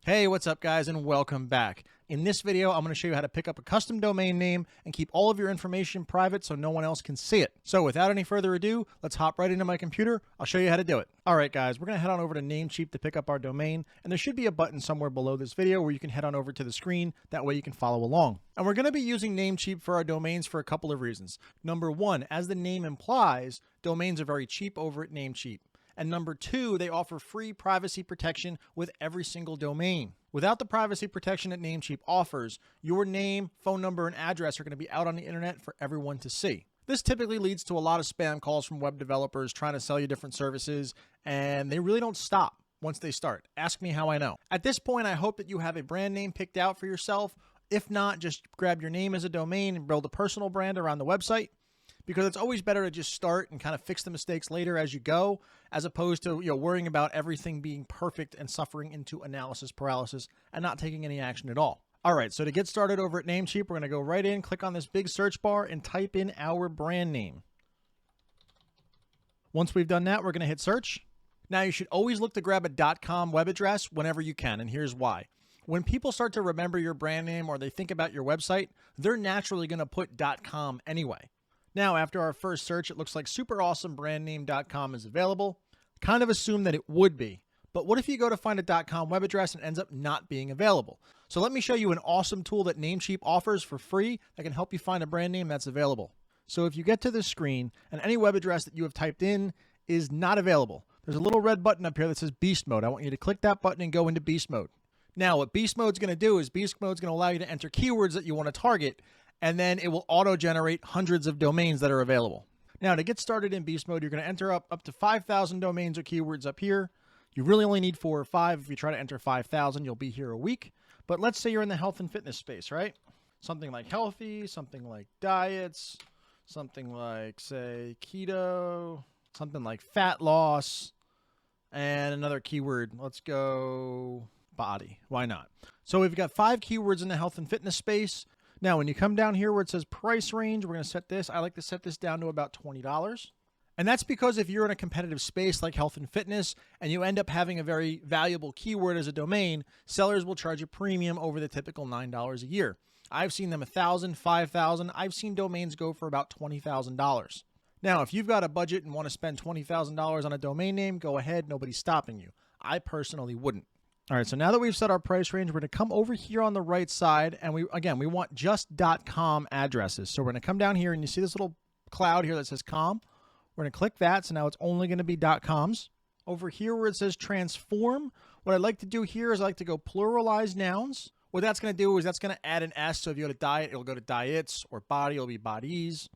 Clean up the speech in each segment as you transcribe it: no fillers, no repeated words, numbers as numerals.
Hey, what's up guys, and welcome back. In this video, I'm going to show you how to pick up a custom domain name and keep all of your information private so no one else can see it. So without any further ado, let's hop right into my computer. I'll show you how to do it. All right guys, we're going to head on over to Namecheap to pick up our domain, and there should be a button somewhere below this video where you can head on over to the screen. That way you can follow along. And we're going to be using Namecheap for our domains for a couple of reasons. Number one, as the name implies, domains are very cheap over at Namecheap. And number two, they offer free privacy protection with every single domain. Without the privacy protection that Namecheap offers, your name, phone number, and address are going to be out on the internet for everyone to see. This typically leads to a lot of spam calls from web developers trying to sell you different services, and they really don't stop once they start. Ask me how I know. At this point, I hope that you have a brand name picked out for yourself. If not, just grab your name as a domain and build a personal brand around the website, because it's always better to just start and kind of fix the mistakes later as you go, as opposed to worrying about everything being perfect and suffering into analysis paralysis and not taking any action at all. All right, so to get started over at Namecheap, we're going to go right in, click on this big search bar, and type in our brand name. Once we've done that, we're going to hit search. Now, you should always look to grab a .com web address whenever you can, and here's why. When people start to remember your brand name or they think about your website, they're naturally going to put .com anyway. Now, after our first search, it looks like superawesomebrandname.com is available. Kind of assume that it would be. But what if you go to find a .com web address and it ends up not being available? So let me show you an awesome tool that Namecheap offers for free that can help you find a brand name that's available. So if you get to this screen and any web address that you have typed in is not available, there's a little red button up here that says Beast Mode. I want you to click that button and go into Beast Mode. Now, what Beast Mode is going to do is Beast Mode is going to allow you to enter keywords that you want to target, and then it will auto-generate hundreds of domains that are available. Now, to get started in Beast Mode, you're going to enter up to 5,000 domains or keywords up here. You really only need 4 or 5. If you try to enter 5,000, you'll be here a week. But let's say you're in the health and fitness space, right? Something like healthy, something like diets, something like, say, keto, something like fat loss, and another keyword. Let's go body. Why not? So we've got 5 keywords in the health and fitness space. Now, when you come down here where it says price range, we're going to set this. I like to set this down to about $20. And that's because if you're in a competitive space like health and fitness and you end up having a very valuable keyword as a domain, sellers will charge a premium over the typical $9 a year. I've seen them $1,000, $5,000. I've seen domains go for about $20,000. Now, if you've got a budget and want to spend $20,000 on a domain name, go ahead. Nobody's stopping you. I personally wouldn't. All right, so now that we've set our price range, we're going to come over here on the right side, and we want just .com addresses. So we're going to come down here, and you see this little cloud here that says com. We're going to click that, so now it's only going to be .coms. Over here where it says transform, what I'd like to do here is I like to go pluralize nouns. What that's going to do is that's going to add an S, so if you go to diet, it'll go to diets, or body, it'll be bodies.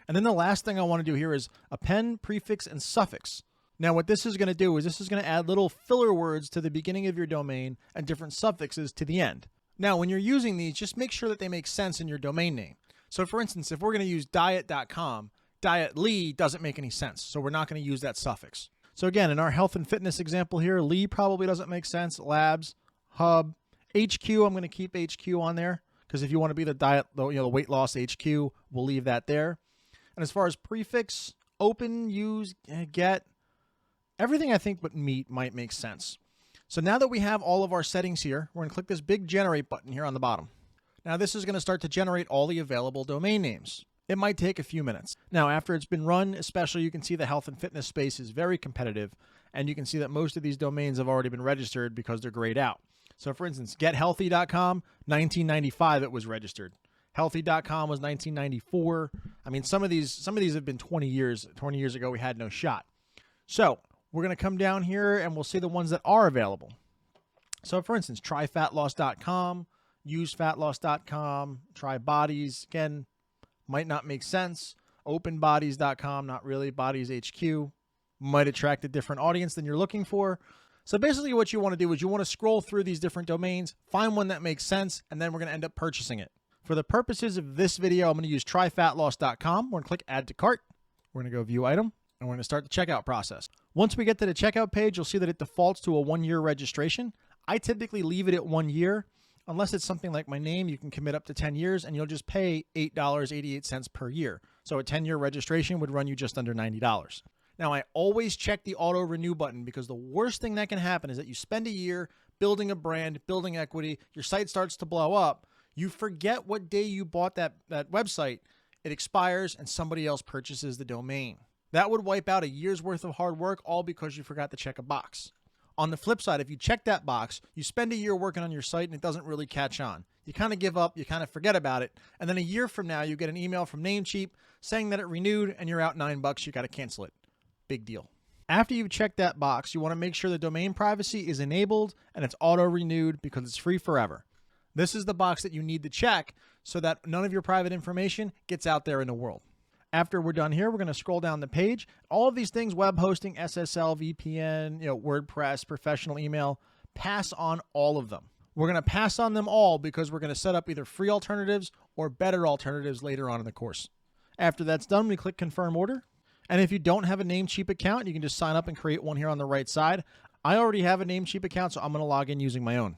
And then the last thing I want to do here is append, prefix, and suffix. Now, what this is going to do is this is going to add little filler words to the beginning of your domain and different suffixes to the end. Now, when you're using these, just make sure that they make sense in your domain name. So, for instance, if we're going to use diet.com, dietly doesn't make any sense, so we're not going to use that suffix. So, again, in our health and fitness example here, Lee probably doesn't make sense. Labs, hub, HQ, I'm going to keep HQ on there because if you want to be the diet, the weight loss HQ, we'll leave that there. And as far as prefix, open, use, get, everything I think but meat might make sense. So now that we have all of our settings here, we're going to click this big generate button here on the bottom. Now this is going to start to generate all the available domain names. It might take a few minutes. Now after it's been run, especially you can see the health and fitness space is very competitive, and you can see that most of these domains have already been registered because they're grayed out. So for instance, gethealthy.com, 1995 it was registered. Healthy.com was 1994. I mean, some of these have been 20 years. 20 years ago we had no shot. So we're going to come down here and we'll see the ones that are available. So for instance, tryfatloss.com, usefatloss.com, try bodies, again, might not make sense. Openbodies.com, not really. Bodies HQ might attract a different audience than you're looking for. So basically what you want to do is you want to scroll through these different domains, find one that makes sense, and then we're going to end up purchasing it. For the purposes of this video, I'm going to use tryfatloss.com. We're going to click add to cart. We're going to go view item, and we're going to start the checkout process. Once we get to the checkout page, you'll see that it defaults to a 1-year registration. I typically leave it at 1 year. Unless it's something like my name, you can commit up to 10 years, and you'll just pay $8.88 per year. So a 10-year registration would run you just under $90. Now, I always check the auto renew button because the worst thing that can happen is that you spend a year, building a brand, building equity, your site starts to blow up, you forget what day you bought that website, it expires and somebody else purchases the domain. That would wipe out a year's worth of hard work, all because you forgot to check a box. On the flip side, if you check that box, you spend a year working on your site and it doesn't really catch on. You kind of give up, you kind of forget about it, and then a year from now, you get an email from Namecheap saying that it renewed and you're out $9, you got to cancel it. Big deal. After you've checked that box, you want to make sure the domain privacy is enabled and it's auto-renewed because it's free forever. This is the box that you need to check so that none of your private information gets out there in the world. After we're done here, we're going to scroll down the page. All of these things, web hosting, SSL, VPN, WordPress, professional email, pass on all of them. We're going to pass on them all because we're going to set up either free alternatives or better alternatives later on in the course. After that's done, we click Confirm Order. And if you don't have a Namecheap account, you can just sign up and create one here on the right side. I already have a Namecheap account, so I'm going to log in using my own.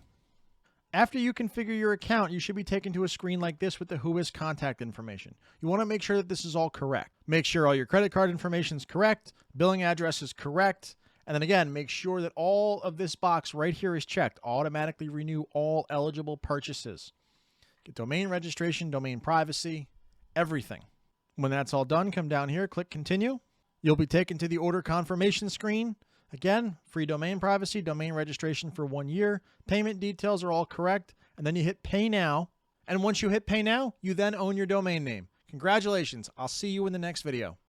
After you configure your account, you should be taken to a screen like this with the Whois contact information. You want to make sure that this is all correct. Make sure all your credit card information is correct, billing address is correct, and then again, make sure that all of this box right here is checked. Automatically renew all eligible purchases. Get domain registration, domain privacy, everything. When that's all done, come down here, click Continue. You'll be taken to the order confirmation screen. Again, free domain privacy, domain registration for 1 year. Payment details are all correct. And then you hit Pay Now. And once you hit Pay Now, you then own your domain name. Congratulations. I'll see you in the next video.